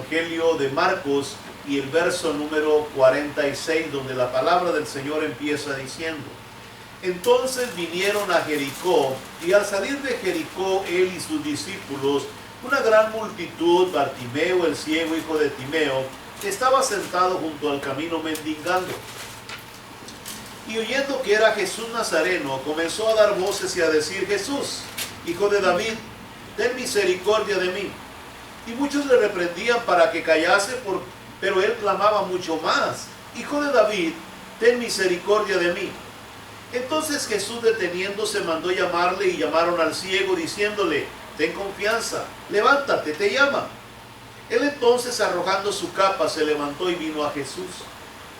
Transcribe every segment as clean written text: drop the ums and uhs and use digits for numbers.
Evangelio de Marcos y el verso número 46, donde la palabra del Señor empieza diciendo: entonces vinieron a Jericó, y al salir de Jericó él y sus discípulos, una gran multitud, Bartimeo el ciego, hijo de Timeo, estaba sentado junto al camino mendigando. Y oyendo que era Jesús Nazareno, comenzó a dar voces y a decir: Jesús, hijo de David, ten misericordia de mí. Y muchos le reprendían para que callase, pero él clamaba mucho más: Hijo de David, ten misericordia de mí. Entonces Jesús, deteniéndose, mandó llamarle, y llamaron al ciego, diciéndole: ten confianza, levántate, te llama. Él entonces, arrojando su capa, se levantó y vino a Jesús.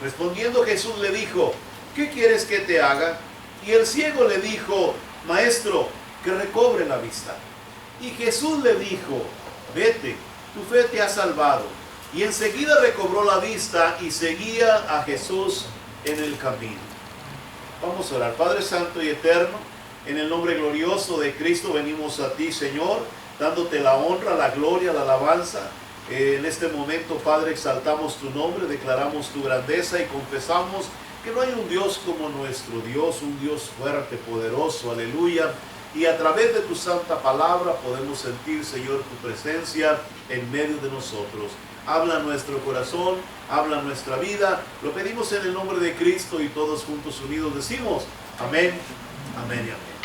Respondiendo Jesús le dijo: ¿qué quieres que te haga? Y el ciego le dijo: Maestro, que recobre la vista. Y Jesús le dijo: vete, tu fe te ha salvado. Y enseguida recobró la vista y seguía a Jesús en el camino. Vamos a orar. Padre Santo y Eterno, en el nombre glorioso de Cristo venimos a ti, Señor, dándote la honra, la gloria, la alabanza. En este momento, Padre, exaltamos tu nombre, declaramos tu grandeza y confesamos que no hay un Dios como nuestro Dios, un Dios fuerte, poderoso, aleluya. Y a través de tu santa palabra podemos sentir, Señor, tu presencia en medio de nosotros. Habla nuestro corazón, habla nuestra vida. Lo pedimos en el nombre de Cristo, y todos juntos unidos decimos: amén, amén y amén.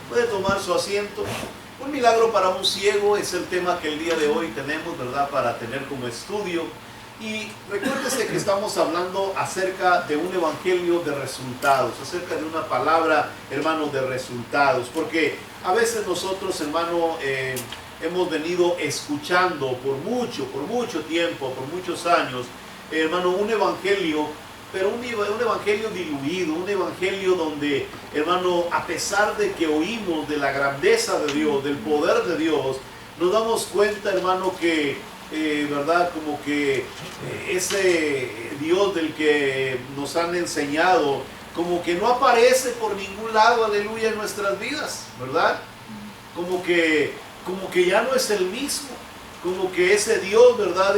Puede tomar su asiento. Un milagro para un ciego es el tema que el día de hoy tenemos, ¿verdad?, para tener como estudio. Y recuérdese que estamos hablando acerca de un evangelio de resultados, acerca de una palabra, hermano, de resultados. Porque a veces nosotros, hermano, hemos venido escuchando por mucho tiempo, por muchos años, hermano, un evangelio, pero un evangelio diluido, un evangelio donde, hermano, a pesar de que oímos de la grandeza de Dios, del poder de Dios, nos damos cuenta, hermano, que ¿verdad? Como que ese Dios del que nos han enseñado, como que no aparece por ningún lado, aleluya, en nuestras vidas, ¿verdad? Como que ya no es el mismo, como que ese Dios, ¿verdad?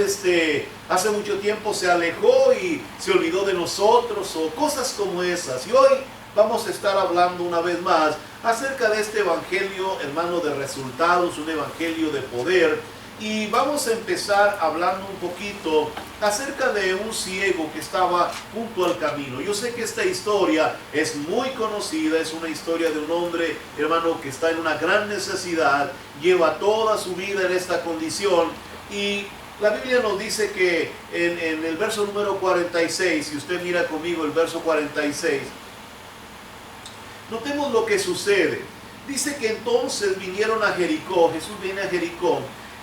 Hace mucho tiempo se alejó y se olvidó de nosotros, o cosas como esas. Y hoy vamos a estar hablando una vez más acerca de este evangelio, hermano, de resultados, un evangelio de poder. Y vamos a empezar hablando un poquito acerca de un ciego que estaba junto al camino. Yo sé que esta historia es muy conocida, es una historia de un hombre, hermano, que está en una gran necesidad, lleva toda su vida en esta condición. Y la Biblia nos dice que en el verso número 46, si usted mira conmigo el verso 46, notemos lo que sucede. Dice que entonces vinieron a Jericó, Jesús viene a Jericó.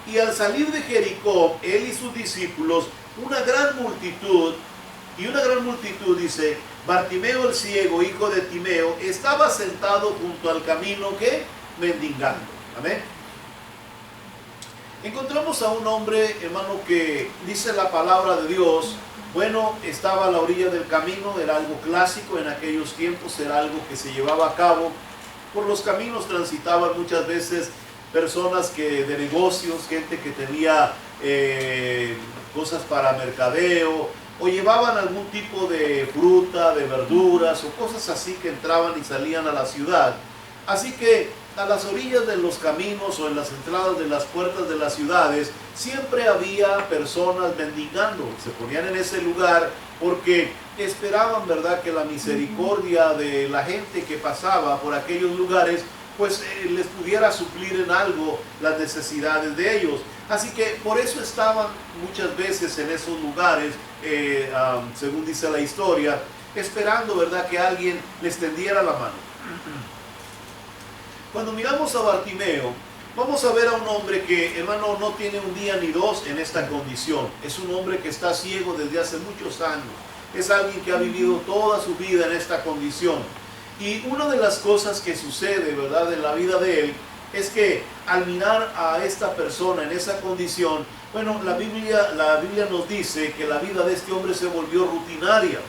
Y al salir de Jericó, él y sus discípulos, una gran multitud, dice, Bartimeo el ciego, hijo de Timeo, estaba sentado junto al camino, ¿qué? Mendigando. Amén. Encontramos a un hombre, hermano, que dice la palabra de Dios, bueno, estaba a la orilla del camino, era algo clásico en aquellos tiempos, era algo que se llevaba a cabo. Por los caminos transitaban muchas veces personas de negocios, gente que tenía cosas para mercadeo, o llevaban algún tipo de fruta, de verduras, o cosas así que entraban y salían a la ciudad. Así que a las orillas de los caminos o en las entradas de las puertas de las ciudades, siempre había personas mendigando. Se ponían en ese lugar porque esperaban, ¿verdad?, que la misericordia de la gente que pasaba por aquellos lugares pues les pudiera suplir en algo las necesidades de ellos. Así que por eso estaban muchas veces en esos lugares, según dice la historia, esperando, ¿verdad?, que alguien les tendiera la mano. Cuando miramos a Bartimeo, vamos a ver a un hombre que, hermano, no tiene un día ni dos en esta condición. Es un hombre que está ciego desde hace muchos años. Es alguien que ha vivido toda su vida en esta condición. Y una de las cosas que sucede, ¿verdad?, en la vida de él, es que al mirar a esta persona en esa condición, bueno, la Biblia nos dice que la vida de este hombre se volvió rutinaria.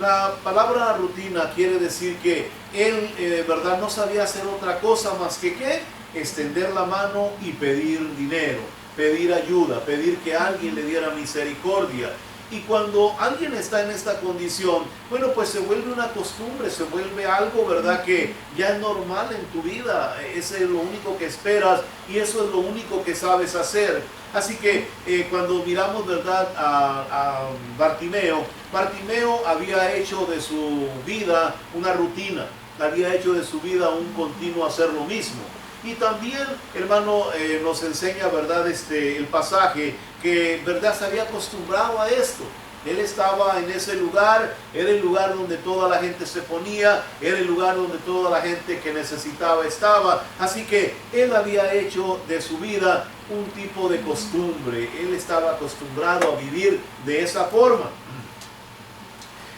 La palabra rutina quiere decir que él, ¿verdad?, no sabía hacer otra cosa más que ¿qué? Extender la mano y pedir dinero. pedir ayuda, pedir que alguien le diera misericordia. Y cuando alguien está en esta condición, bueno, pues se vuelve una costumbre, se vuelve algo, ¿verdad?, que ya es normal en tu vida. Ese es lo único que esperas y eso es lo único que sabes hacer. Así que cuando miramos, ¿verdad?, a Bartimeo, Bartimeo había hecho de su vida una rutina, había hecho de su vida un continuo hacer lo mismo. Y también, hermano, nos enseña, ¿verdad?, el pasaje que, ¿verdad?, se había acostumbrado a esto. Él estaba en ese lugar, era el lugar donde toda la gente se ponía, era el lugar donde toda la gente que necesitaba estaba. Así que él había hecho de su vida un tipo de costumbre. Él estaba acostumbrado a vivir de esa forma.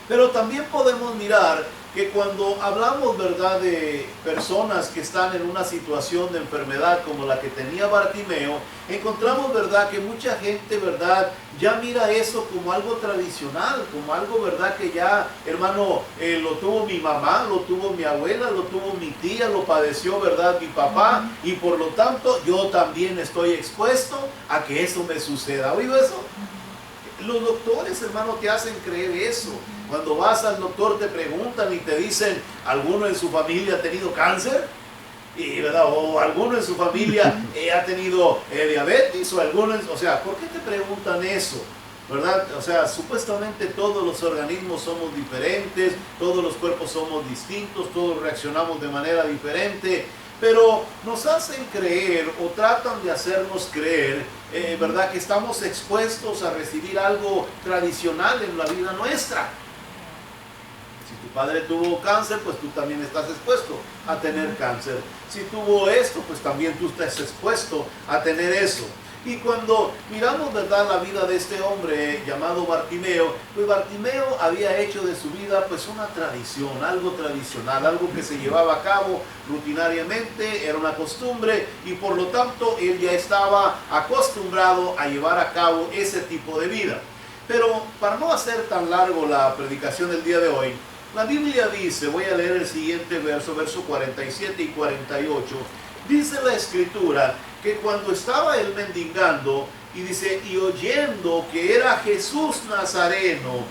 Pero también podemos mirar que cuando hablamos, ¿verdad?, de personas que están en una situación de enfermedad como la que tenía Bartimeo, encontramos, ¿verdad?, que mucha gente, ¿verdad?, ya mira eso como algo tradicional, como algo, ¿verdad?, que ya, hermano, lo tuvo mi mamá, lo tuvo mi abuela, lo tuvo mi tía, lo padeció, ¿verdad?, mi papá, y por lo tanto yo también estoy expuesto a que eso me suceda. ¿Ha oído eso? Los doctores, hermano, te hacen creer eso. Cuando vas al doctor te preguntan y te dicen, ¿alguno en su familia ha tenido cáncer? Y, ¿verdad?, o alguno en su familia ha tenido diabetes, o alguno, o sea, ¿por qué te preguntan eso? ¿Verdad? O sea, supuestamente todos los organismos somos diferentes, todos los cuerpos somos distintos, todos reaccionamos de manera diferente, pero nos hacen creer o tratan de hacernos creer, ¿verdad?, que estamos expuestos a recibir algo tradicional en la vida nuestra. Si tu padre tuvo cáncer, pues tú también estás expuesto a tener cáncer. Si tuvo esto, pues también tú estás expuesto a tener eso. Y cuando miramos, ¿verdad?, la vida de este hombre llamado Bartimeo, pues Bartimeo había hecho de su vida pues una tradición, algo tradicional, algo que se llevaba a cabo rutinariamente, era una costumbre y por lo tanto él ya estaba acostumbrado a llevar a cabo ese tipo de vida. Pero para no hacer tan largo la predicación del día de hoy, la Biblia dice, voy a leer el siguiente verso, verso 47 y 48, dice la Escritura que cuando estaba él mendigando, y dice, y oyendo que era Jesús Nazareno,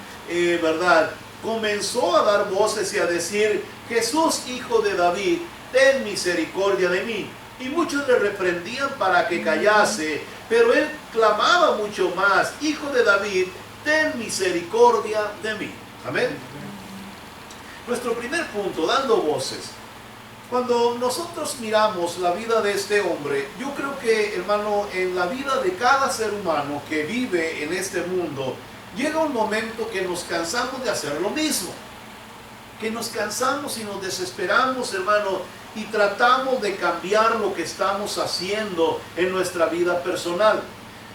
¿verdad?, comenzó a dar voces y a decir, Jesús, hijo de David, ten misericordia de mí. Y muchos le reprendían para que callase, pero él clamaba mucho más, hijo de David, ten misericordia de mí. Amén. Nuestro primer punto, dando voces. Cuando nosotros miramos la vida de este hombre, yo creo que, hermano, en la vida de cada ser humano que vive en este mundo, llega un momento que nos cansamos de hacer lo mismo. Que nos cansamos y nos desesperamos, hermano, y tratamos de cambiar lo que estamos haciendo en nuestra vida personal.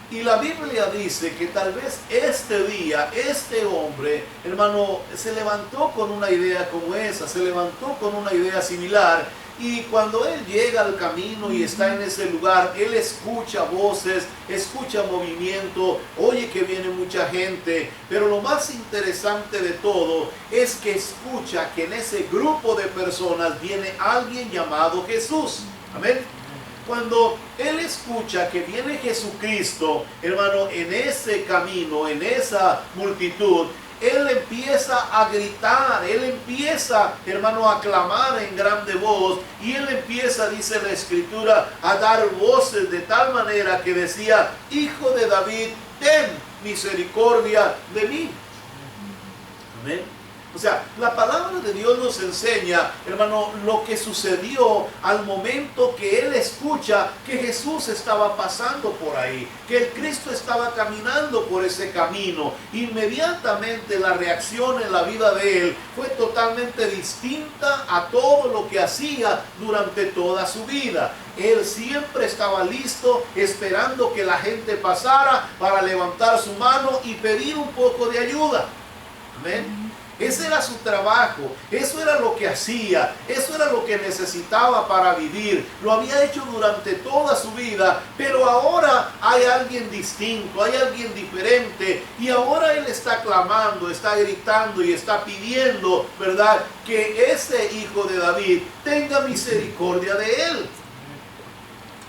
Y la Biblia dice que tal vez este día, este hombre, hermano, se levantó con una idea como esa, se levantó con una idea similar. Y cuando él llega al camino y está en ese lugar, él escucha voces, escucha movimiento, oye que viene mucha gente. Pero lo más interesante de todo es que escucha que en ese grupo de personas viene alguien llamado Jesús. Amén. Cuando él escucha que viene Jesucristo, hermano, en ese camino, en esa multitud, él empieza a gritar, él empieza, hermano, a clamar en grande voz, y él empieza, dice la Escritura, a dar voces de tal manera que decía, Hijo de David, ten misericordia de mí. Amén. O sea, la palabra de Dios nos enseña, hermano, lo que sucedió al momento que él escucha que Jesús estaba pasando por ahí, que el Cristo estaba caminando por ese camino. Inmediatamente la reacción en la vida de él fue totalmente distinta a todo lo que hacía durante toda su vida. Él siempre estaba listo, esperando que la gente pasara para levantar su mano y pedir un poco de ayuda. Amén. Ese era su trabajo, eso era lo que hacía, eso era lo que necesitaba para vivir. Lo había hecho durante toda su vida, pero ahora hay alguien distinto, hay alguien diferente. Y ahora él está clamando, está gritando y está pidiendo, ¿verdad?, que ese hijo de David tenga misericordia de él.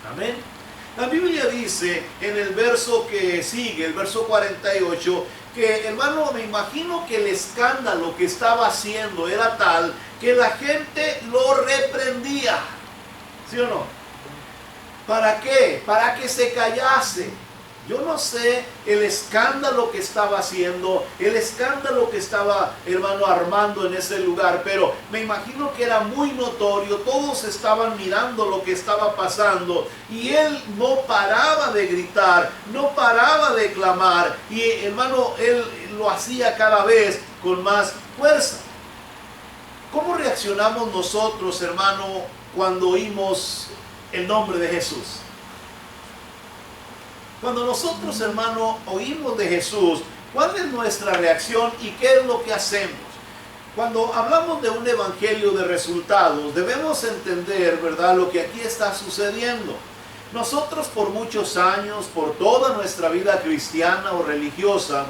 Amén. La Biblia dice en el verso que sigue, el verso 48, que, hermano, me imagino que el escándalo que estaba haciendo era tal que la gente lo reprendía. ¿Sí o no? ¿Para qué? Para que se callase. Yo no sé el escándalo que estaba haciendo, el escándalo que estaba, hermano, armando en ese lugar, pero me imagino que era muy notorio, todos estaban mirando lo que estaba pasando y él no paraba de gritar, no paraba de clamar y, hermano, él lo hacía cada vez con más fuerza. ¿Cómo reaccionamos nosotros, hermano, cuando oímos el nombre de Jesús? Cuando nosotros, hermano, oímos de Jesús, ¿cuál es nuestra reacción y qué es lo que hacemos? Cuando hablamos de un evangelio de resultados, debemos entender, ¿verdad?, lo que aquí está sucediendo. Nosotros por muchos años, por toda nuestra vida cristiana o religiosa,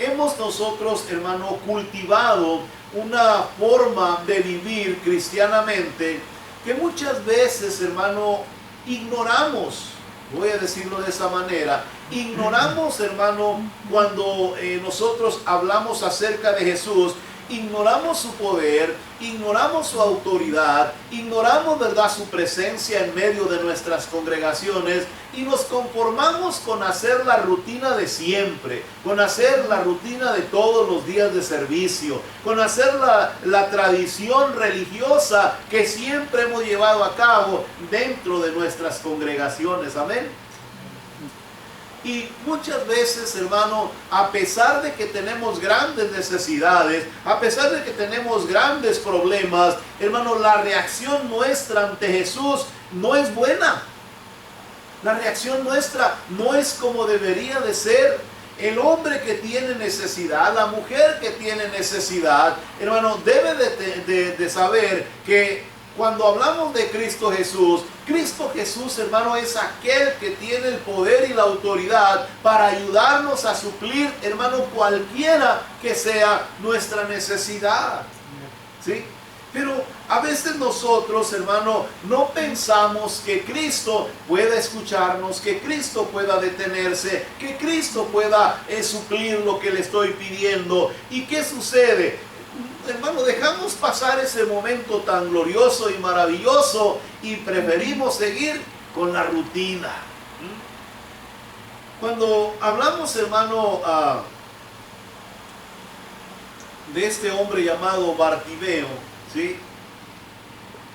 hemos nosotros, hermano, cultivado una forma de vivir cristianamente que muchas veces, hermano, ignoramos. Voy a decirlo de esa manera. Ignoramos, hermano, cuando nosotros hablamos acerca de Jesús, ignoramos su poder, ignoramos su autoridad, ignoramos, ¿verdad?, su presencia en medio de nuestras congregaciones y nos conformamos con hacer la rutina de siempre, con hacer la rutina de todos los días de servicio, con hacer la tradición religiosa que siempre hemos llevado a cabo dentro de nuestras congregaciones. Amén. Y muchas veces, hermano, a pesar de que tenemos grandes necesidades, a pesar de que tenemos grandes problemas, hermano, la reacción nuestra ante Jesús no es buena. La reacción nuestra no es como debería de ser. El hombre que tiene necesidad, la mujer que tiene necesidad, hermano, debe de saber que cuando hablamos de Cristo Jesús, hermano, es aquel que tiene el poder y la autoridad para ayudarnos a suplir, hermano, cualquiera que sea nuestra necesidad. ¿Sí? Pero a veces nosotros, hermano, no pensamos que Cristo pueda escucharnos, que Cristo pueda detenerse, que Cristo pueda suplir lo que le estoy pidiendo. ¿Y qué sucede? Hermano, dejamos pasar ese momento tan glorioso y maravilloso y preferimos seguir con la rutina. Cuando hablamos, hermano, de este hombre llamado Bartimeo, ¿sí?,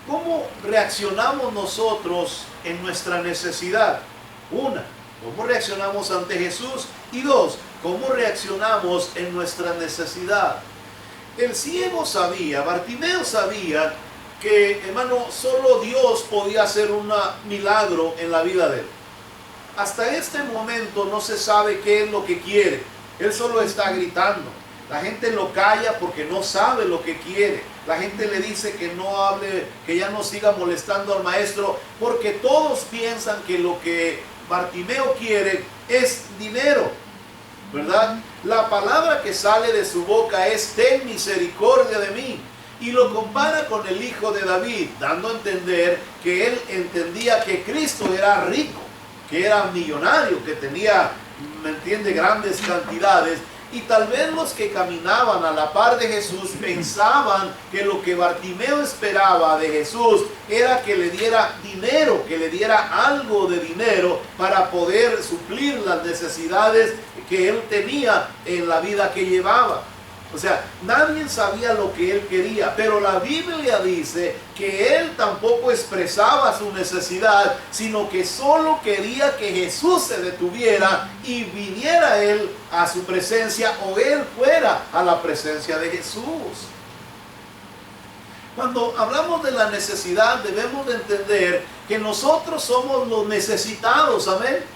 ¿cómo reaccionamos nosotros en nuestra necesidad? Una, ¿cómo reaccionamos ante Jesús? Y dos, ¿cómo reaccionamos en nuestra necesidad? El ciego sabía, Bartimeo sabía que, hermano, solo Dios podía hacer un milagro en la vida de él. Hasta este momento no se sabe qué es lo que quiere. Él solo está gritando. La gente lo calla porque no sabe lo que quiere. La gente le dice que no hable, que ya no siga molestando al maestro, porque todos piensan que lo que Bartimeo quiere es dinero, ¿verdad? La palabra que sale de su boca es: ten misericordia de mí. Y lo compara con el hijo de David, dando a entender que él entendía que Cristo era rico, que era millonario, que tenía, ¿me entiende?, grandes cantidades. Y tal vez los que caminaban a la par de Jesús pensaban que lo que Bartimeo esperaba de Jesús era que le diera dinero, que le diera algo de dinero para poder suplir las necesidades que él tenía en la vida que llevaba. O sea, nadie sabía lo que él quería, pero la Biblia dice que él tampoco expresaba su necesidad, sino que solo quería que Jesús se detuviera y viniera él a su presencia, o él fuera a la presencia de Jesús. Cuando hablamos de la necesidad, debemos de entender que nosotros somos los necesitados. Amén.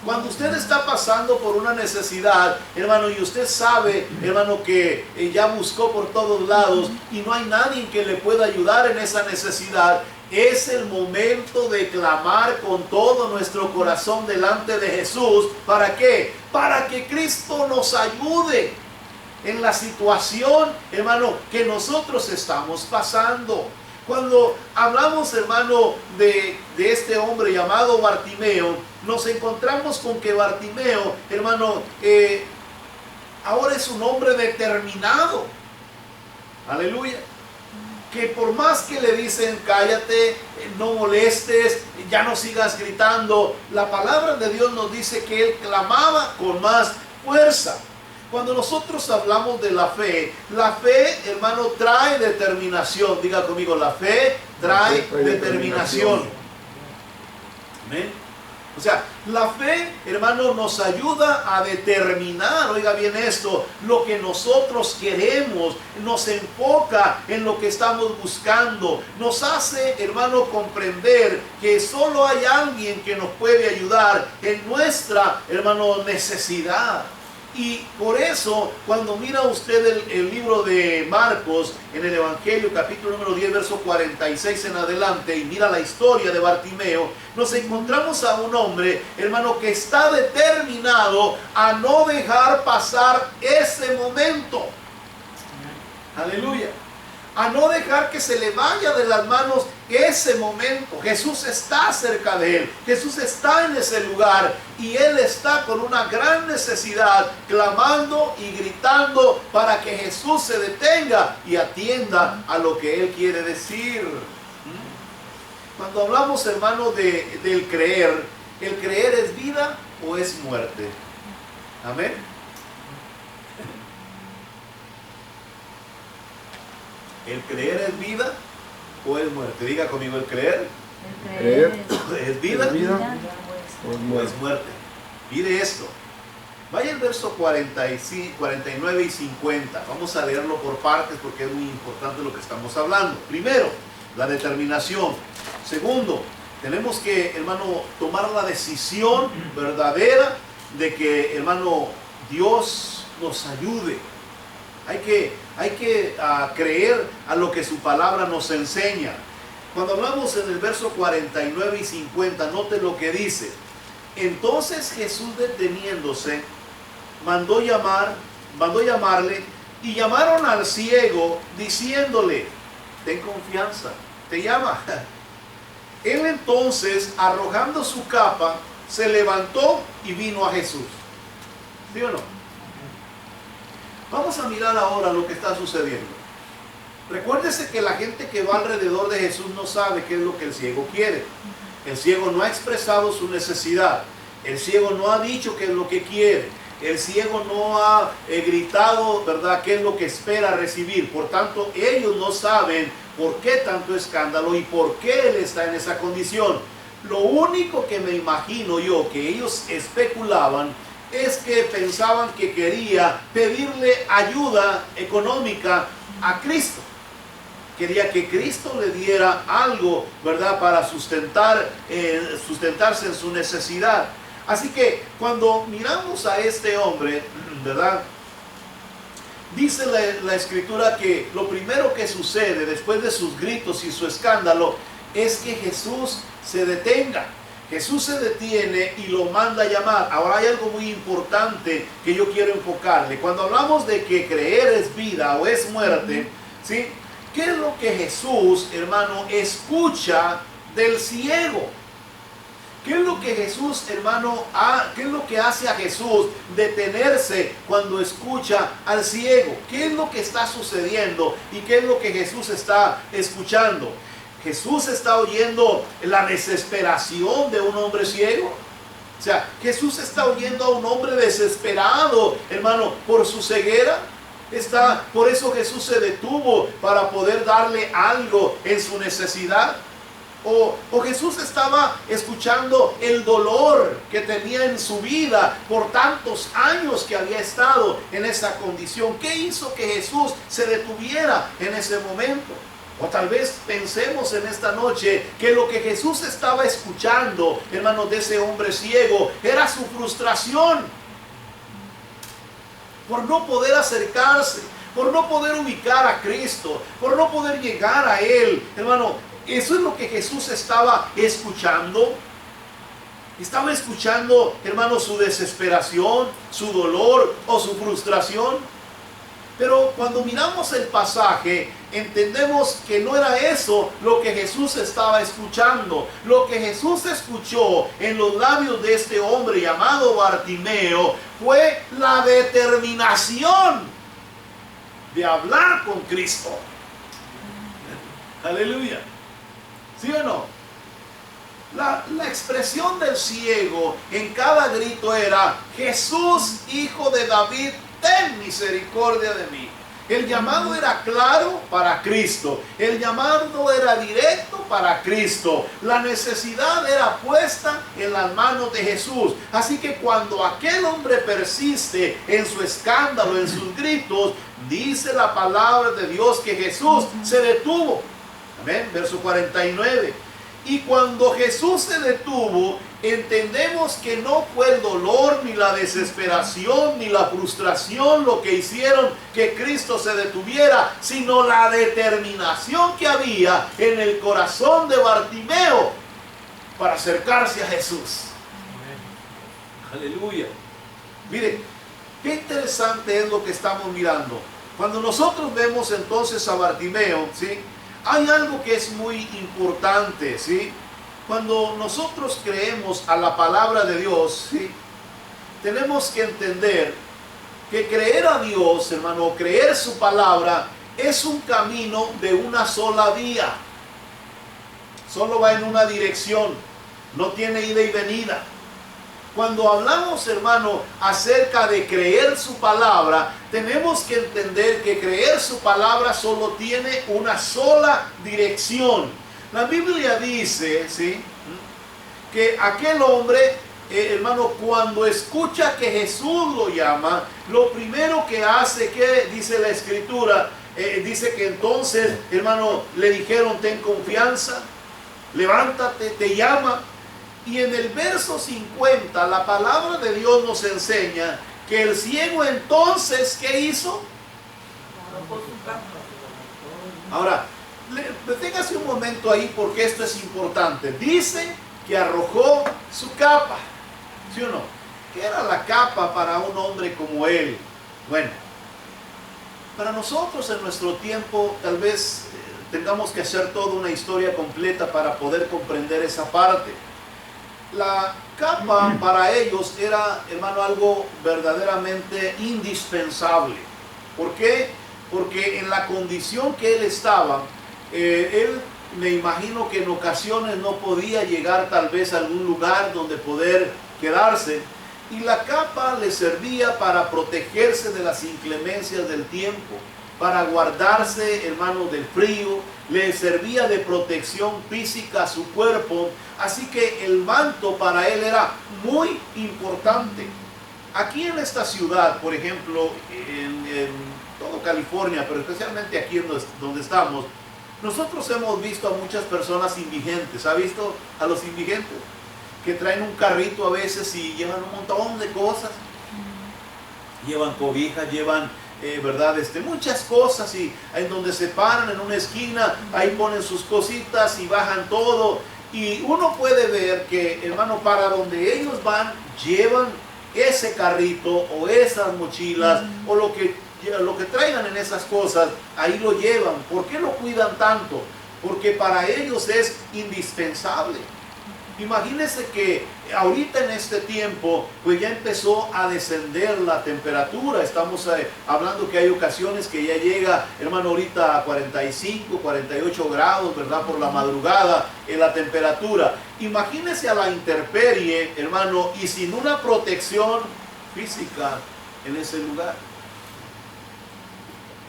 Cuando usted está pasando por una necesidad, hermano, y usted sabe, hermano, que ya buscó por todos lados y no hay nadie que le pueda ayudar en esa necesidad, es el momento de clamar con todo nuestro corazón delante de Jesús. ¿Para qué? Para que Cristo nos ayude en la situación, hermano, que nosotros estamos pasando. Cuando hablamos, hermano, de este hombre llamado Bartimeo, nos encontramos con que Bartimeo, hermano, ahora es un hombre determinado. Aleluya. Que por más que le dicen cállate, no molestes, ya no sigas gritando, la palabra de Dios nos dice que él clamaba con más fuerza. Cuando nosotros hablamos de la fe, hermano, trae determinación. Diga conmigo, la fe trae determinación. Amén. O sea, la fe, hermano, nos ayuda a determinar, oiga bien esto, lo que nosotros queremos, nos enfoca en lo que estamos buscando, nos hace, hermano, comprender que solo hay alguien que nos puede ayudar en nuestra, hermano, necesidad. Y por eso, cuando mira usted el libro de Marcos, en el Evangelio, capítulo número 10, verso 46 en adelante, y mira la historia de Bartimeo, nos encontramos a un hombre, hermano, que está determinado a no dejar pasar ese momento. Aleluya. A no dejar que se le vaya de las manos ese momento. Jesús está cerca de él. Jesús está en ese lugar. Y él está con una gran necesidad, clamando y gritando para que Jesús se detenga y atienda a lo que él quiere decir. Cuando hablamos, hermano, del creer, ¿el creer es vida o es muerte? Amén. ¿El creer es vida o es muerte? Diga conmigo, ¿el creer es vida o es muerte? Mire esto. Vaya el verso 49 y 50. Vamos a leerlo por partes porque es muy importante lo que estamos hablando. Primero, la determinación. Segundo, tenemos que, hermano, tomar la decisión verdadera de que, hermano, Dios nos ayude. Hay que creer a lo que su palabra nos enseña. Cuando hablamos en el verso 49 y 50, note lo que dice. Entonces Jesús, deteniéndose, mandó llamarle, y llamaron al ciego diciéndole, ten confianza, te llama. Él entonces, arrojando su capa, se levantó y vino a Jesús. ¿Sí o no? Vamos a mirar ahora lo que está sucediendo. Recuérdese que la gente que va alrededor de Jesús no sabe qué es lo que el ciego quiere. El ciego no ha expresado su necesidad. El ciego no ha dicho qué es lo que quiere. El ciego no ha gritado, ¿verdad?, qué es lo que espera recibir. Por tanto, ellos no saben por qué tanto escándalo y por qué él está en esa condición. Lo único que me imagino yo que ellos especulaban es que pensaban que quería pedirle ayuda económica a Cristo. Quería que Cristo le diera algo, ¿verdad?, para sustentarse en su necesidad. Así que cuando miramos a este hombre, ¿verdad?, dice la Escritura que lo primero que sucede después de sus gritos y su escándalo es que Jesús se detenga. Jesús se detiene y lo manda a llamar. Ahora hay algo muy importante que yo quiero enfocarle. Cuando hablamos de que creer es vida o es muerte, ¿sí?, ¿qué es lo que Jesús, hermano, escucha del ciego? ¿Qué es lo que Jesús, hermano, qué es lo que hace a Jesús detenerse cuando escucha al ciego? ¿Qué es lo que está sucediendo y qué es lo que Jesús está escuchando? Jesús está oyendo la desesperación de un hombre ciego. O sea, Jesús está oyendo a un hombre desesperado, hermano, por su ceguera. Por eso Jesús se detuvo para poder darle algo en su necesidad. O Jesús estaba escuchando el dolor que tenía en su vida por tantos años que había estado en esa condición. ¿Qué hizo que Jesús se detuviera en ese momento? O tal vez pensemos en esta noche que lo que Jesús estaba escuchando, hermanos, de ese hombre ciego, era su frustración por no poder acercarse, por no poder ubicar a Cristo, por no poder llegar a Él. Hermano, eso es lo que Jesús estaba escuchando. Estaba escuchando, hermano, su desesperación, su dolor o su frustración. Pero cuando miramos el pasaje, entendemos que no era eso lo que Jesús estaba escuchando. Lo que Jesús escuchó en los labios de este hombre llamado Bartimeo fue la determinación de hablar con Cristo. Aleluya. ¿Sí o no? La expresión del ciego en cada grito era: Jesús, hijo de David, ten misericordia de mí. El llamado era claro para Cristo. El llamado era directo para Cristo. La necesidad era puesta en las manos de Jesús. Así que cuando aquel hombre persiste en su escándalo, en sus gritos, dice la palabra de Dios que Jesús se detuvo. Amén. Verso 49. Y cuando Jesús se detuvo, entendemos que no fue el dolor, ni la desesperación, ni la frustración lo que hicieron que Cristo se detuviera, sino la determinación que había en el corazón de Bartimeo para acercarse a Jesús. Aleluya. Mire, qué interesante es lo que estamos mirando. Cuando nosotros vemos entonces a Bartimeo, ¿sí?, hay algo que es muy importante, ¿sí? Cuando nosotros creemos a la palabra de Dios, ¿sí?, tenemos que entender que creer a Dios, hermano, creer su palabra, es un camino de una sola vía. Solo va en una dirección, no tiene ida y venida. Cuando hablamos, hermano, acerca de creer su palabra, tenemos que entender que creer su palabra solo tiene una sola dirección. La Biblia dice, ¿sí?, que aquel hombre, hermano, cuando escucha que Jesús lo llama, lo primero que hace, que dice la Escritura, dice que entonces, hermano, le dijeron: ten confianza, levántate, te llama. Y en el verso 50, la palabra de Dios nos enseña que el ciego entonces, ¿qué hizo? Ahora, deténgase un momento ahí porque esto es importante. Dice que arrojó su capa, ¿sí o no? ¿Qué era la capa para un hombre como él? Bueno, para nosotros en nuestro tiempo tal vez tengamos que hacer toda una historia completa para poder comprender esa parte. La capa para ellos era, hermano, algo verdaderamente indispensable. ¿Por qué? Porque en la condición que él estaba, él, me imagino que en ocasiones no podía llegar tal vez a algún lugar donde poder quedarse. Y la capa le servía para protegerse de las inclemencias del tiempo, para guardarse, hermano, del frío. Le servía de protección física a su cuerpo. Así que el manto para él era muy importante. Aquí en esta ciudad, por ejemplo, en todo California, pero especialmente aquí en donde estamos, nosotros hemos visto a muchas personas indigentes. ¿Ha visto a los indigentes? Que traen un carrito a veces y llevan un montón de cosas. Llevan cobijas, llevan ¿verdad? Muchas cosas, y en donde se paran en una esquina, ahí ponen sus cositas y bajan todo. Y uno puede ver que, hermano, para donde ellos van, llevan ese carrito o esas mochilas o lo que traigan en esas cosas, ahí lo llevan. ¿Por qué lo cuidan tanto? Porque para ellos es indispensable. Imagínense que ahorita en este tiempo, pues ya empezó a descender la temperatura. Estamos hablando que hay ocasiones que ya llega, hermano, ahorita a 45, 48 grados, ¿verdad? Por la madrugada en la temperatura. Imagínense a la intemperie, hermano, y sin una protección física en ese lugar.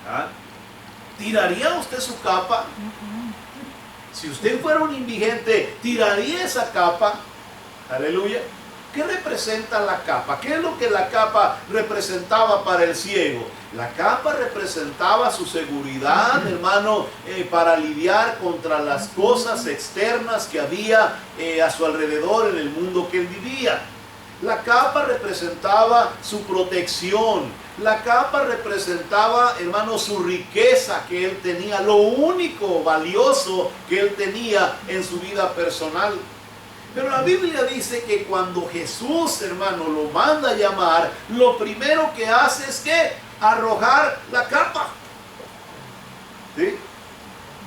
¿Ah? ¿Tiraría usted su capa? Si usted fuera un indigente, ¿tiraría esa capa? Aleluya. ¿Qué representa la capa? ¿Qué es lo que la capa representaba para el ciego? La capa representaba su seguridad, hermano, para lidiar contra las cosas externas que había a su alrededor en el mundo que él vivía. La capa representaba su protección. La capa representaba, hermano, su riqueza que él tenía, lo único valioso que él tenía en su vida personal. Pero la Biblia dice que cuando Jesús, hermano, lo manda a llamar, lo primero que hace es que arrojar la capa. ¿Sí?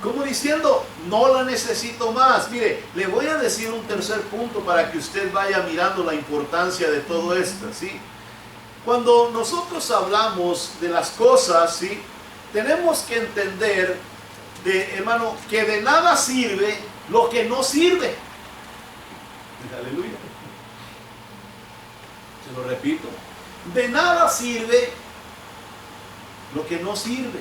Como diciendo, no la necesito más. Mire, le voy a decir un tercer punto para que usted vaya mirando la importancia de todo esto, ¿sí? Cuando nosotros hablamos de las cosas, ¿sí?, tenemos que entender, hermano, que de nada sirve lo que no sirve. Aleluya. Se lo repito. De nada sirve lo que no sirve.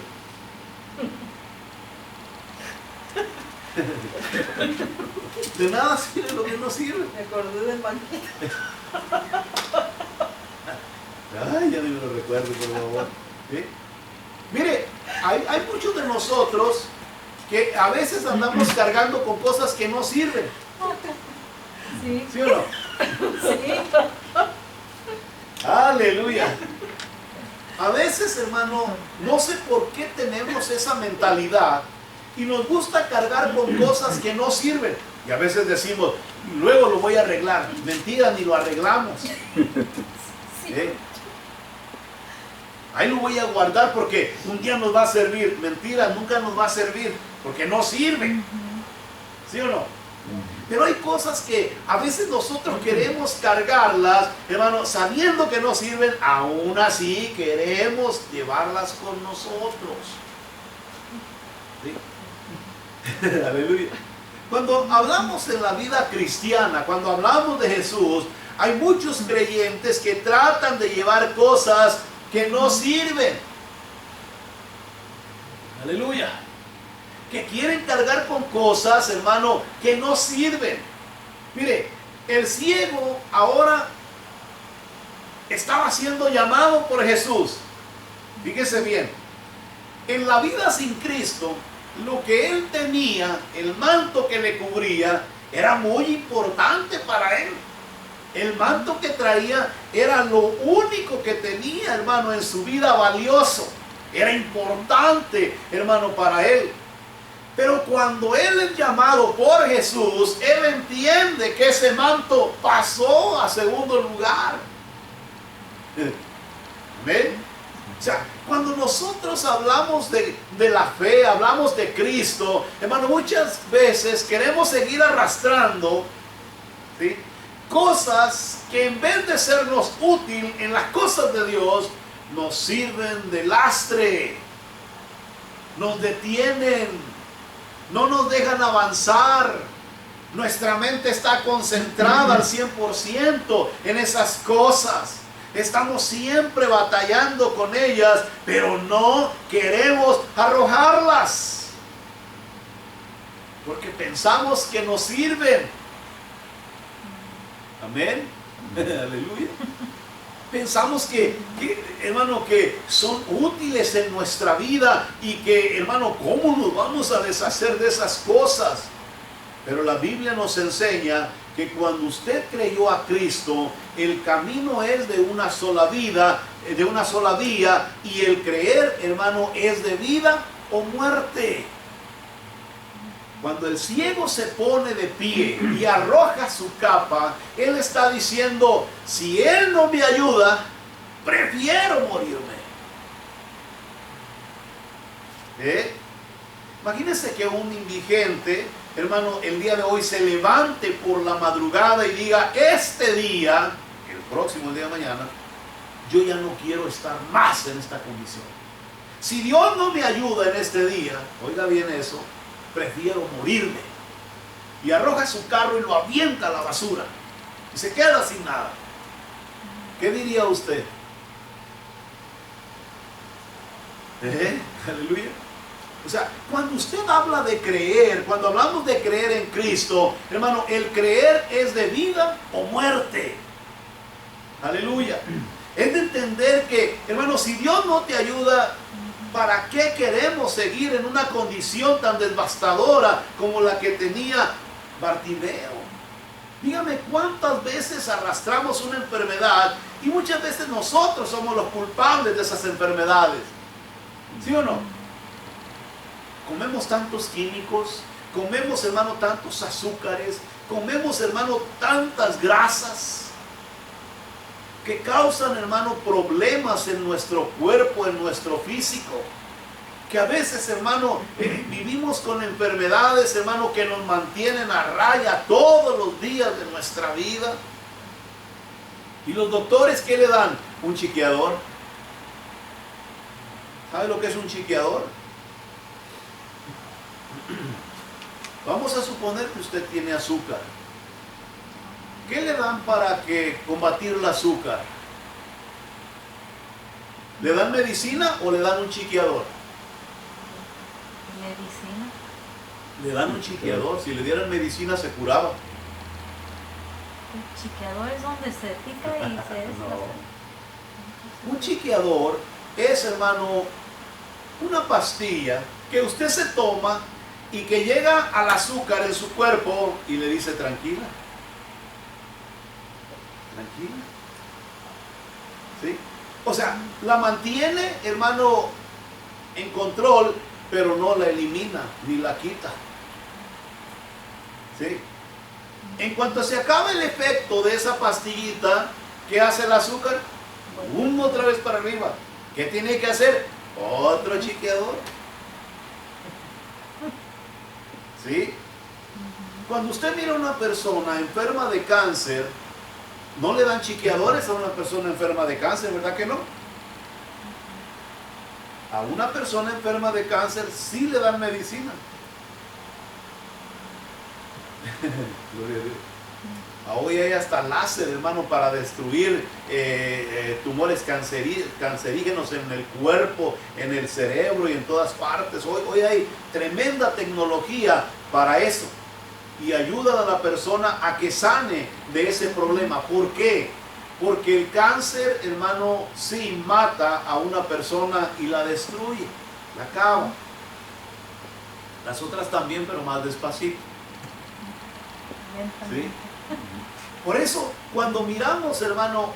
De nada sirve lo que no sirve. Me acordé del banquete. Ay, ya ni me lo recuerdo, por favor. ¿Sí? Mire, hay muchos de nosotros que a veces andamos cargando con cosas que no sirven. Sí. ¿Sí o no? Sí. Aleluya. A veces, hermano, no sé por qué tenemos esa mentalidad y nos gusta cargar con cosas que no sirven. Y a veces decimos, luego lo voy a arreglar. Mentira, ni lo arreglamos. ¿Eh? Ahí lo voy a guardar porque un día nos va a servir. Mentira, nunca nos va a servir porque no sirve. ¿Sí o no? Pero hay cosas que a veces nosotros queremos cargarlas, hermano, sabiendo que no sirven, aún así queremos llevarlas con nosotros. ¿Sí? Aleluya. Cuando hablamos en la vida cristiana, cuando hablamos de Jesús, hay muchos creyentes que tratan de llevar cosas que no sirven. Aleluya. Que quieren cargar con cosas, hermano, que no sirven. Mire, el ciego ahora estaba siendo llamado por Jesús. Fíjese bien, en la vida sin Cristo, lo que él tenía, el manto que le cubría, era muy importante para él. El manto que traía era lo único que tenía, hermano, en su vida valioso. Era importante, hermano, para él. Pero cuando él es llamado por Jesús, él entiende que ese manto pasó a segundo lugar. ¿Ven? O sea, cuando nosotros hablamos de la fe, hablamos de Cristo, hermano, muchas veces queremos seguir arrastrando, ¿sí?, cosas que en vez de sernos útil en las cosas de Dios, nos sirven de lastre, nos detienen, no nos dejan avanzar. Nuestra mente está concentrada al 100% en esas cosas. Estamos siempre batallando con ellas, pero no queremos arrojarlas, porque pensamos que nos sirven. Amén. Aleluya. Pensamos que, hermano, que son útiles en nuestra vida y que, hermano, ¿cómo nos vamos a deshacer de esas cosas? Pero la Biblia nos enseña que cuando usted creyó a Cristo, el camino es de una sola vida, de una sola vía, y el creer, hermano, es de vida o muerte. Cuando el ciego se pone de pie y arroja su capa, él está diciendo, si él no me ayuda, prefiero morirme. Imagínense que un indigente, hermano, el día de hoy se levante por la madrugada y diga, este día, el próximo día de mañana, yo ya no quiero estar más en esta condición. Si Dios no me ayuda en este día, oiga bien eso, prefiero morirme. Y arroja su carro y lo avienta a la basura y se queda sin nada. ¿Qué diría usted? Aleluya. O sea, cuando usted habla de creer, cuando hablamos de creer en Cristo, hermano, el creer es de vida o muerte. Aleluya. Es de entender que, hermano, si Dios no te ayuda, ¿para qué queremos seguir en una condición tan devastadora como la que tenía Bartimeo? Dígame cuántas veces arrastramos una enfermedad y muchas veces nosotros somos los culpables de esas enfermedades. ¿Sí o no? Comemos tantos químicos, comemos, hermano, tantos azúcares, comemos, hermano, tantas grasas que causan, hermano, problemas en nuestro cuerpo, en nuestro físico. Que a veces, hermano, vivimos con enfermedades, hermano, que nos mantienen a raya todos los días de nuestra vida. ¿Y los doctores qué le dan? Un chiqueador. ¿Sabe lo que es un chiqueador? Vamos a suponer que usted tiene azúcar. ¿Qué le dan para combatir el azúcar? ¿Le dan medicina o le dan un chiqueador? Medicina. Le dan un chiqueador. Si le dieran medicina se curaba. El chiqueador es donde se pica y se No. Un chiqueador es, hermano, una pastilla que usted se toma y que llega al azúcar en su cuerpo y le dice tranquila. Tranquila. ¿Sí? O sea, la mantiene, hermano, en control, pero no la elimina ni la quita. ¿Sí? En cuanto se acaba el efecto de esa pastillita, ¿qué hace el azúcar? Otra vez para arriba. ¿Qué tiene que hacer? Otro chiqueador. ¿Sí? Cuando usted mira a una persona enferma de cáncer, no le dan chiqueadores a una persona enferma de cáncer, ¿verdad que no? A una persona enferma de cáncer sí le dan medicina. Gloria a Dios. Hoy hay hasta láser, hermano, para destruir tumores cancerígenos en el cuerpo, en el cerebro y en todas partes. Hoy hay tremenda tecnología para eso. Y ayuda a la persona a que sane de ese problema. ¿Por qué? Porque el cáncer, hermano, sí mata a una persona y la destruye, la acaba. Las otras también, pero más despacito. ¿Sí? Por eso, cuando miramos, hermano,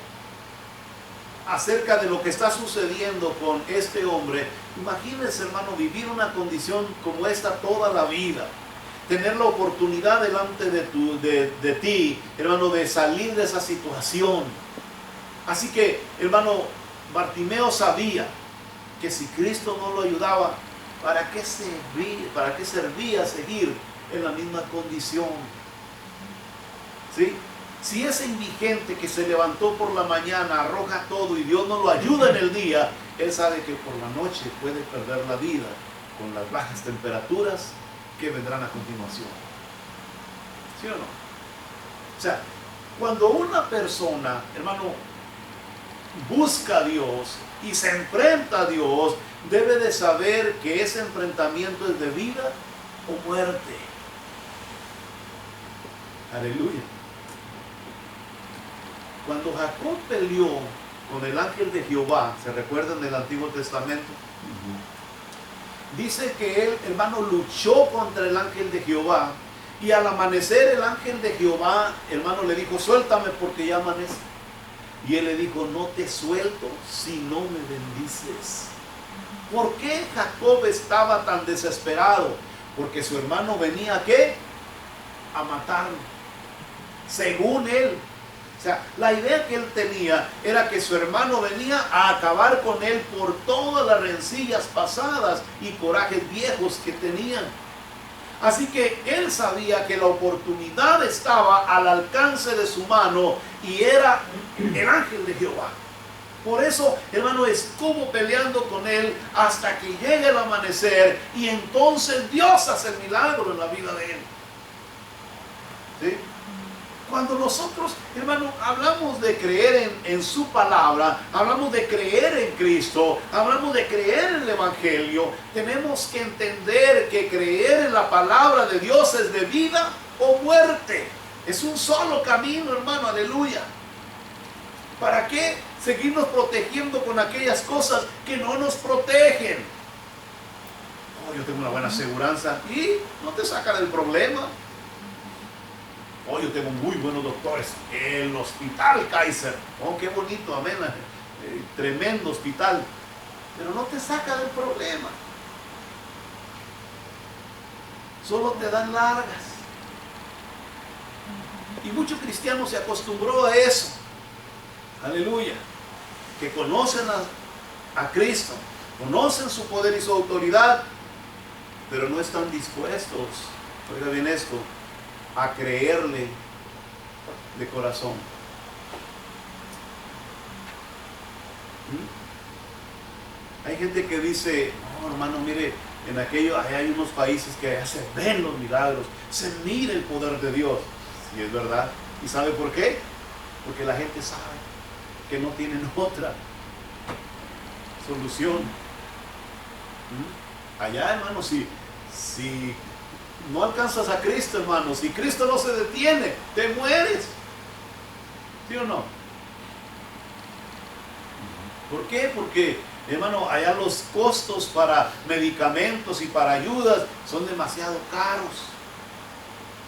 acerca de lo que está sucediendo con este hombre, imagínense, hermano, vivir una condición como esta toda la vida. Tener la oportunidad delante de ti, hermano, de salir de esa situación. Así que, hermano, Bartimeo sabía que si Cristo no lo ayudaba, ¿para qué servía seguir en la misma condición? ¿Sí? Si ese indigente que se levantó por la mañana arroja todo y Dios no lo ayuda en el día, él sabe que por la noche puede perder la vida con las bajas temperaturas que vendrán a continuación. ¿Sí o no? O sea, cuando una persona, hermano, busca a Dios y se enfrenta a Dios, debe de saber que ese enfrentamiento es de vida o muerte. Aleluya. Cuando Jacob peleó con el ángel de Jehová, ¿se recuerdan del Antiguo Testamento? Dice que él, hermano, luchó contra el ángel de Jehová y al amanecer el ángel de Jehová, hermano, le dijo, suéltame porque ya amanece. Y él le dijo, no te suelto si no me bendices. ¿Por qué Jacob estaba tan desesperado? Porque su hermano venía ¿a qué? A matarlo. Según él. O sea, la idea que él tenía era que su hermano venía a acabar con él por todas las rencillas pasadas y corajes viejos que tenían. Así que él sabía que la oportunidad estaba al alcance de su mano y era el ángel de Jehová. Por eso, hermano, estuvo peleando con él hasta que llegue el amanecer y entonces Dios hace el milagro en la vida de él. ¿Sí? Cuando nosotros, hermano, hablamos de creer en su palabra, hablamos de creer en Cristo, hablamos de creer en el Evangelio, tenemos que entender que creer en la palabra de Dios es de vida o muerte. Es un solo camino, hermano, aleluya. ¿Para qué seguirnos protegiendo con aquellas cosas que no nos protegen? Oh, yo tengo una buena aseguranza y no te saca del problema. Oh, yo tengo muy buenos doctores. El Hospital Kaiser. Oh, qué bonito, amén. Tremendo hospital. Pero no te saca del problema. Solo te dan largas. Y muchos cristianos se acostumbró a eso. Aleluya. Que conocen a Cristo. conocen su poder y su autoridad, pero no están dispuestos, oiga bien esto, a creerle de corazón. Hay gente que dice, no hermano, mire, en aquello, allá hay unos países que allá se ven los milagros, se mira el poder de Dios. Sí, es verdad. ¿Y sabe por qué? Porque la gente sabe que no tienen otra solución. Allá, hermano, si no alcanzas a Cristo, hermano, si Cristo no se detiene, te mueres. ¿Sí o no? ¿Por qué? Porque, hermano, allá los costos para medicamentos y para ayudas son demasiado caros.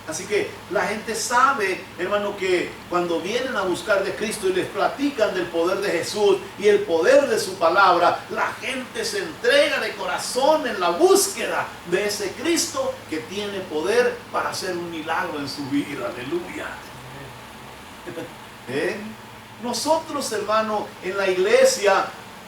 Así que la gente sabe, hermano, que cuando vienen a buscar de Cristo y les platican del poder de Jesús y el poder de su palabra, la gente se entrega de corazón en la búsqueda de ese Cristo que tiene poder para hacer un milagro en su vida. Aleluya. Nosotros, hermano, en la iglesia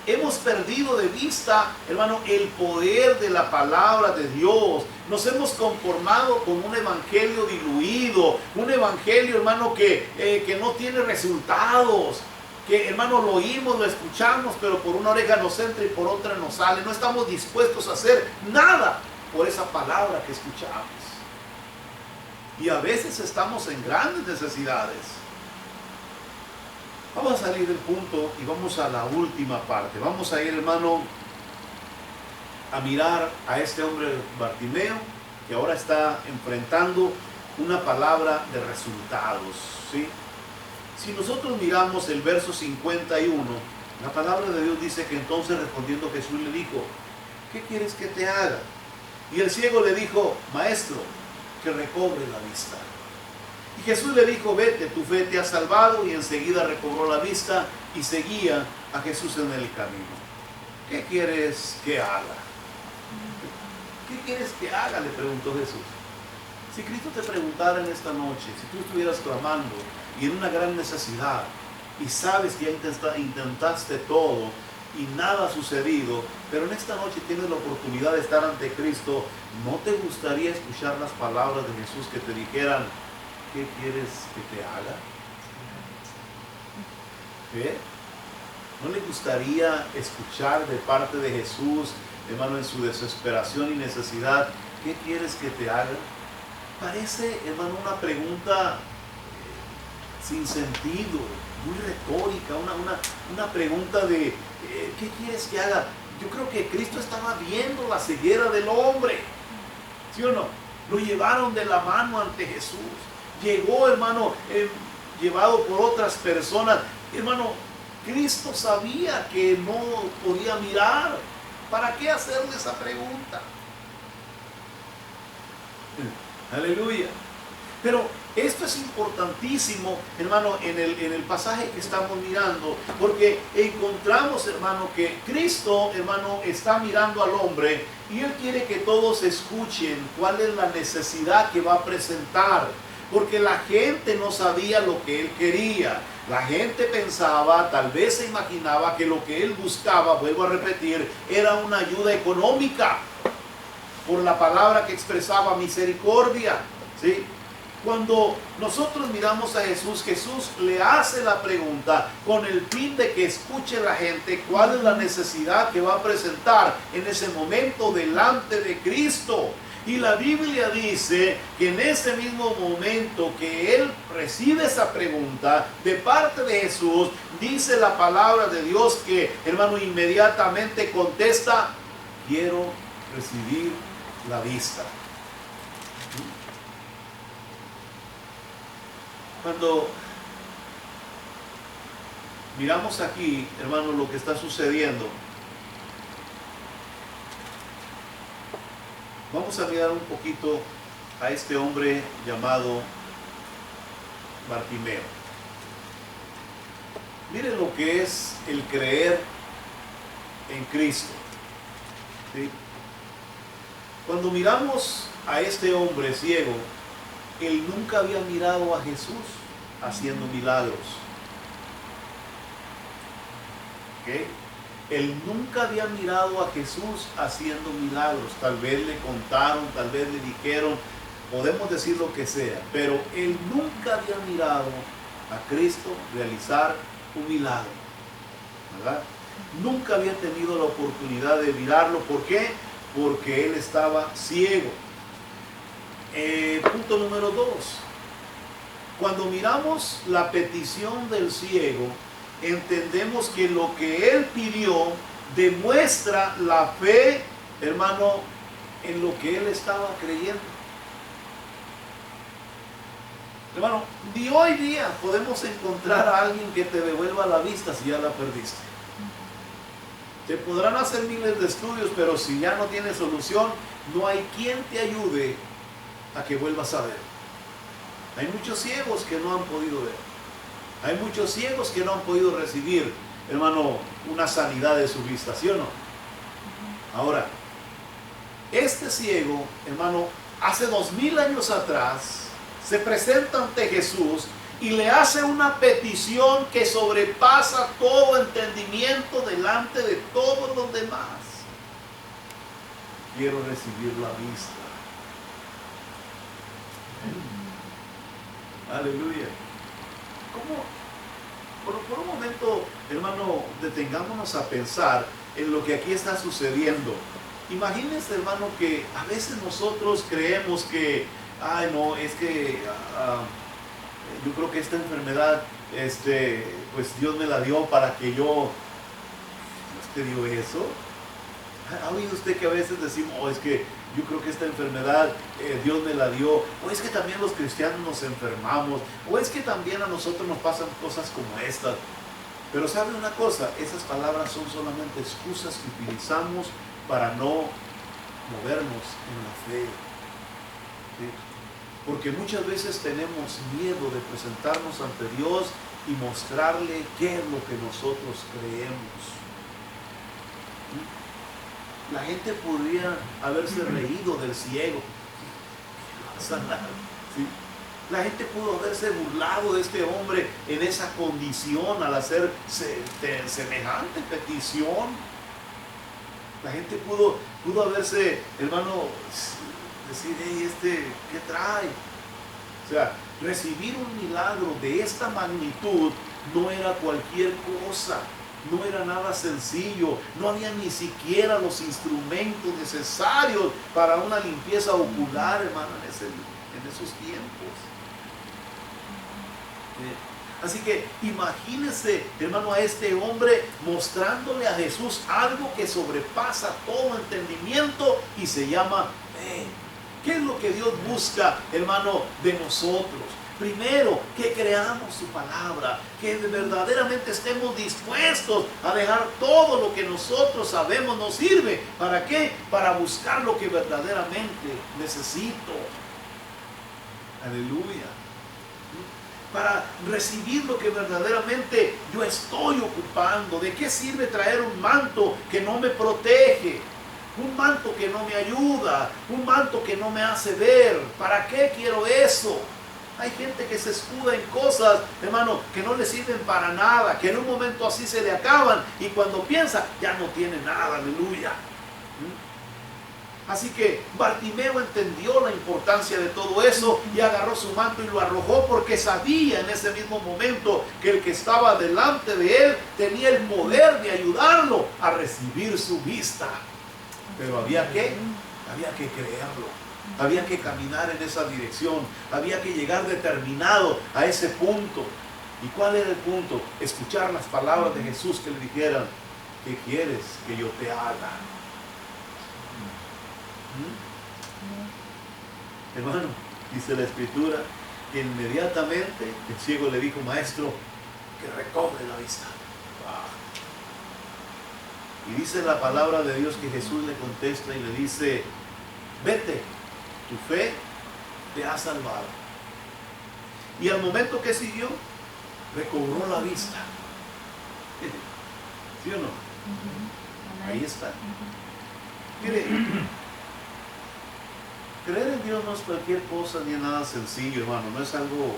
hemos perdido de vista, hermano, el poder de la palabra de Dios. Nos hemos conformado con un evangelio diluido, un evangelio, hermano, que no tiene resultados. Que, hermano, lo oímos, lo escuchamos, pero por una oreja nos entra y por otra nos sale. No estamos dispuestos a hacer nada por esa palabra que escuchamos. Y a veces estamos en grandes necesidades. Vamos a salir del punto y vamos a la última parte. Vamos a ir, hermano, a mirar a este hombre Bartimeo, que ahora está enfrentando una palabra de resultados, ¿sí? Si nosotros miramos el verso 51, la palabra de Dios dice que entonces respondiendo Jesús le dijo, ¿qué quieres que te haga? Y el ciego le dijo, maestro, que recobre la vista. Y Jesús le dijo, vete, tu fe te ha salvado, y enseguida recobró la vista y seguía a Jesús en el camino. ¿Qué quieres que haga? ¿Qué quieres que haga? Le preguntó Jesús. Si Cristo te preguntara en esta noche, si tú estuvieras clamando y en una gran necesidad, y sabes que ya intentaste todo y nada ha sucedido, pero en esta noche tienes la oportunidad de estar ante Cristo, ¿no te gustaría escuchar las palabras de Jesús que te dijeran, ¿qué quieres que te haga? ¿Qué? ¿No le gustaría escuchar de parte de Jesús, hermano, en su desesperación y necesidad, ¿qué quieres que te haga? Parece, hermano, una pregunta sin sentido, muy retórica, una pregunta de ¿qué quieres que haga? Yo creo que Cristo estaba viendo la ceguera del hombre, ¿sí o no? Lo llevaron de la mano ante Jesús. Llegó, hermano, llevado por otras personas. Hermano, Cristo sabía que no podía mirar. ¿Para qué hacerle esa pregunta? Aleluya. Pero esto es importantísimo, hermano, en el pasaje que estamos mirando, porque encontramos, hermano, que Cristo, hermano, está mirando al hombre y Él quiere que todos escuchen cuál es la necesidad que va a presentar. Porque la gente no sabía lo que él quería. La gente pensaba, tal vez se imaginaba que lo que él buscaba, vuelvo a repetir, era una ayuda económica. Por la palabra que expresaba misericordia, ¿sí? Cuando nosotros miramos a Jesús, Jesús le hace la pregunta con el fin de que escuche la gente cuál es la necesidad que va a presentar en ese momento delante de Cristo. Y la Biblia dice que en ese mismo momento que él recibe esa pregunta de parte de Jesús, dice la palabra de Dios que, hermano, inmediatamente contesta, quiero recibir la vista. Cuando miramos aquí, hermano, lo que está sucediendo, vamos a mirar un poquito a este hombre llamado Bartimeo. Miren lo que es el creer en Cristo, ¿sí? Cuando miramos a este hombre ciego, él nunca había mirado a Jesús haciendo milagros. ¿Okay? Él nunca había mirado a Jesús haciendo milagros. Tal vez le contaron, tal vez le dijeron, podemos decir lo que sea, pero él nunca había mirado a Cristo realizar un milagro, ¿verdad? Nunca había tenido la oportunidad de mirarlo. ¿Por qué? Porque él estaba ciego. Punto número 2. Cuando miramos la petición del ciego, entendemos que lo que él pidió demuestra la fe, hermano, en lo que él estaba creyendo. Hermano, ni hoy día podemos encontrar a alguien que te devuelva la vista si ya la perdiste. Te podrán hacer miles de estudios, pero si ya no tienes solución, no hay quien te ayude a que vuelvas a ver. Hay muchos ciegos que no han podido ver. Hay muchos ciegos que no han podido recibir, hermano, una sanidad de su vista, ¿sí o no? Ahora, este ciego, hermano, hace 2000 años atrás, se presenta ante Jesús y le hace una petición que sobrepasa todo entendimiento delante de todos los demás. Quiero recibir la vista. Aleluya. ¿Cómo? Por un momento, hermano, detengámonos a pensar en lo que aquí está sucediendo. Imagínense, hermano, que a veces nosotros creemos que, ay, no, es que yo creo que esta enfermedad, pues Dios me la dio para que yo... ¿Dios te dio eso? ¿Ha oído usted que a veces decimos, oh, es que yo creo que esta enfermedad Dios me la dio, o es que también los cristianos nos enfermamos, o es que también a nosotros nos pasan cosas como estas? Pero ¿sabe una cosa? Esas palabras son solamente excusas que utilizamos para no movernos en la fe. ¿Sí? Porque muchas veces tenemos miedo de presentarnos ante Dios y mostrarle qué es lo que nosotros creemos. ¿Sí? La gente podría haberse reído del ciego. ¿Sí? La gente pudo haberse burlado de este hombre en esa condición al hacer semejante petición. La gente pudo haberse, hermano, decir, hey, ¿qué trae? O sea, recibir un milagro de esta magnitud no era cualquier cosa. No era nada sencillo, no había ni siquiera los instrumentos necesarios para una limpieza ocular, hermano, en esos tiempos. Así que imagínese, hermano, a este hombre mostrándole a Jesús algo que sobrepasa todo entendimiento y se llama fe. ¿Qué es lo que Dios busca, hermano, de nosotros? Primero, que creamos su palabra, que verdaderamente estemos dispuestos a dejar todo lo que nosotros sabemos nos sirve. ¿Para qué? Para buscar lo que verdaderamente necesito. Aleluya. Para recibir lo que verdaderamente yo estoy ocupando. ¿De qué sirve traer un manto que no me protege? Un manto que no me ayuda, un manto que no me hace ver. ¿Para qué quiero eso? Hay gente que se escuda en cosas, hermano, que no le sirven para nada, que en un momento así se le acaban y cuando piensa ya no tiene nada, aleluya. Así que Bartimeo entendió la importancia de todo eso y agarró su manto y lo arrojó porque sabía en ese mismo momento que el que estaba delante de él tenía el poder de ayudarlo a recibir su vista. Pero había que creerlo. Había que caminar en esa dirección. Había que llegar determinado a ese punto. ¿Y cuál era el punto? Escuchar las palabras de Jesús que le dijeran, ¿qué quieres que yo te haga? Hermano, dice la Escritura que inmediatamente el ciego le dijo, maestro, que recobre la vista. Y dice la palabra de Dios que Jesús le contesta y le dice, vete, tu fe te ha salvado. Y al momento que siguió, recobró la vista. ¿Sí o no? Ahí está. Mire, creer en Dios no es cualquier cosa ni es nada sencillo, hermano. No es algo,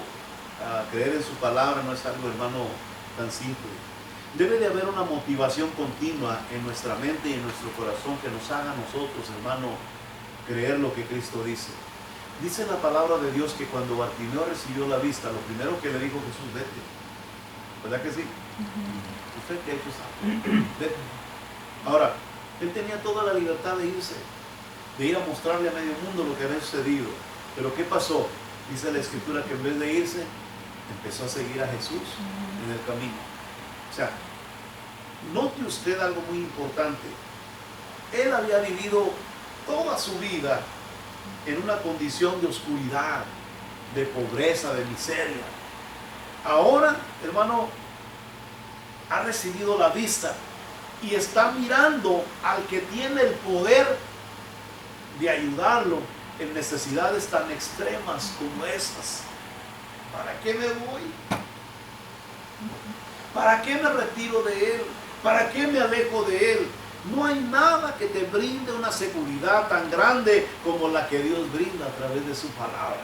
creer en su palabra no es algo, hermano, tan simple. Debe de haber una motivación continua en nuestra mente y en nuestro corazón que nos haga a nosotros, hermano, creer lo que Cristo dice. Dice la palabra de Dios que cuando Bartimeo recibió la vista, lo primero que le dijo Jesús, vete. ¿Verdad que sí? ¿Usted qué ha hecho? Vete. Ahora, él tenía toda la libertad de irse, de ir a mostrarle a medio mundo lo que había sucedido. Pero ¿qué pasó? Dice la Escritura que en vez de irse, empezó a seguir a Jesús en el camino. O sea, note usted algo muy importante. Él había vivido toda su vida en una condición de oscuridad, de pobreza, de miseria. Ahora, hermano, ha recibido la vista y está mirando al que tiene el poder de ayudarlo en necesidades tan extremas como esas. ¿Para qué me voy? ¿Para qué me retiro de Él? ¿Para qué me alejo de Él? No hay nada que te brinde una seguridad tan grande como la que Dios brinda a través de su palabra.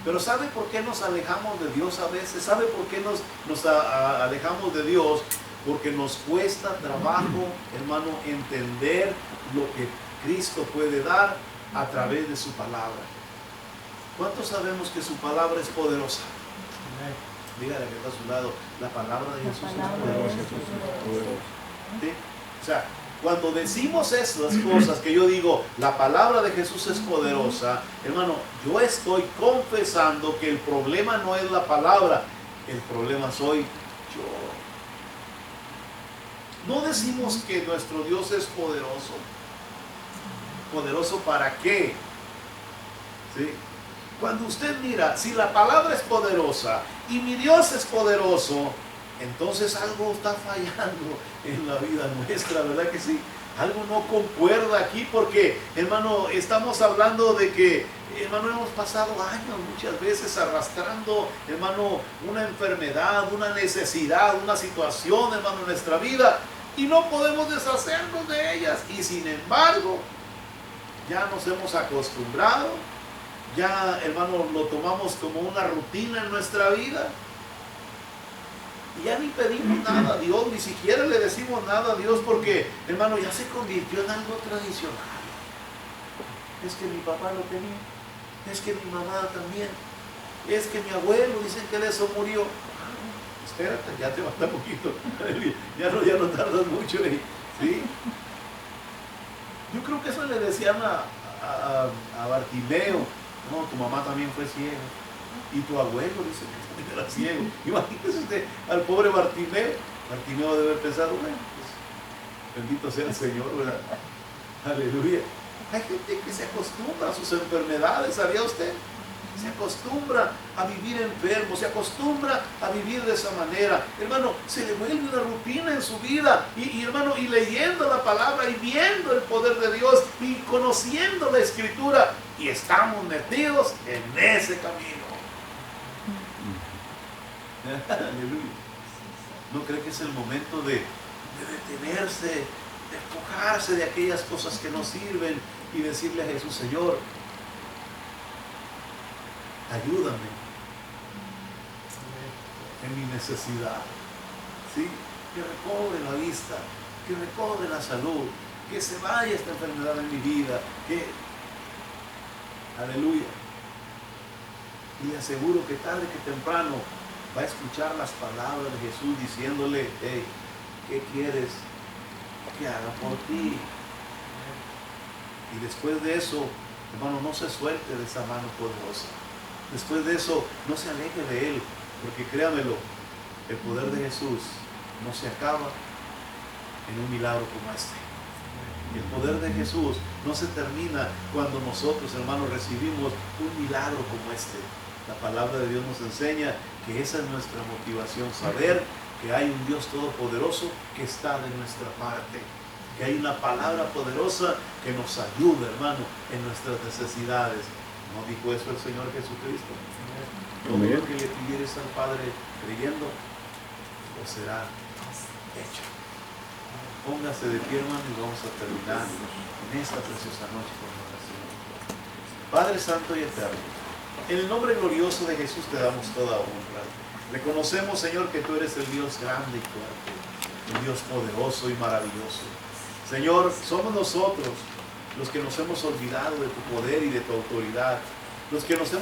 Pero ¿sabe por qué nos alejamos de Dios a veces? ¿Sabe por qué nos alejamos de Dios? Porque nos cuesta trabajo, hermano, entender lo que Cristo puede dar a través de su palabra. ¿Cuántos sabemos que su palabra es poderosa? Dígale que está a su lado, la palabra de Jesús es poderosa. ¿Sí? O sea, cuando decimos estas cosas que yo digo, la palabra de Jesús es poderosa, hermano, yo estoy confesando que el problema no es la palabra, el problema soy yo. No decimos que nuestro Dios es poderoso. ¿Poderoso para qué? ¿Sí? Cuando usted mira, si la palabra es poderosa y mi Dios es poderoso, entonces algo está fallando en la vida nuestra, ¿verdad que sí? Algo no concuerda aquí porque, hermano, estamos hablando de que, hermano, hemos pasado años muchas veces arrastrando, hermano, una enfermedad, una necesidad, una situación, hermano, en nuestra vida y no podemos deshacernos de ellas. Y sin embargo, ya nos hemos acostumbrado, ya, hermano, lo tomamos como una rutina en nuestra vida. Y ya ni pedimos nada a Dios, ni siquiera le decimos nada a Dios porque, hermano, ya se convirtió en algo tradicional. Es que mi papá lo tenía, es que mi mamá también, es que mi abuelo, dicen que de eso murió. Espérate, ya te falta poquito, ya no tardas mucho, ¿sí? Yo creo que eso le decían a Bartimeo, no, tu mamá también fue ciega. Y tu abuelo dice que también era ciego. Imagínese usted al pobre Bartimeo. Bartimeo debe haber pensado, bueno, pues, bendito sea el Señor, ¿verdad? Aleluya. Hay gente que se acostumbra a sus enfermedades, ¿sabía usted? Se acostumbra a vivir enfermo, se acostumbra a vivir de esa manera. Hermano, se le vuelve una rutina en su vida. Y hermano, y leyendo la palabra y viendo el poder de Dios y conociendo la Escritura. Y estamos metidos en ese camino. Aleluya. ¿No cree que es el momento de detenerse, de despojarse de aquellas cosas que no sirven y decirle a Jesús, Señor, ayúdame en mi necesidad, ¿sí? Que recobre la vista, que recobre la salud, que se vaya esta enfermedad en mi vida, que, aleluya, y le aseguro que tarde que temprano va a escuchar las palabras de Jesús diciéndole, hey, ¿qué quieres que haga por ti? Y después de eso, hermano, no se suelte de esa mano poderosa. Después de eso, no se aleje de Él, porque créamelo, el poder de Jesús no se acaba en un milagro como este. El poder de Jesús no se termina cuando nosotros, hermanos, recibimos un milagro como este. La palabra de Dios nos enseña que esa es nuestra motivación, saber que hay un Dios todopoderoso que está de nuestra parte, que hay una palabra poderosa que nos ayuda, hermano, en nuestras necesidades. ¿No dijo eso el Señor Jesucristo? Todo lo que le pidieres al Padre creyendo, lo será hecho. Póngase de pie, hermano, y vamos a terminar en esta preciosa noche con oración. Padre Santo y Eterno, en el nombre glorioso de Jesús te damos toda honra. Reconocemos, Señor, que tú eres el Dios grande y fuerte, el Dios poderoso y maravilloso. Señor, somos nosotros los que nos hemos olvidado de tu poder y de tu autoridad, los que nos hemos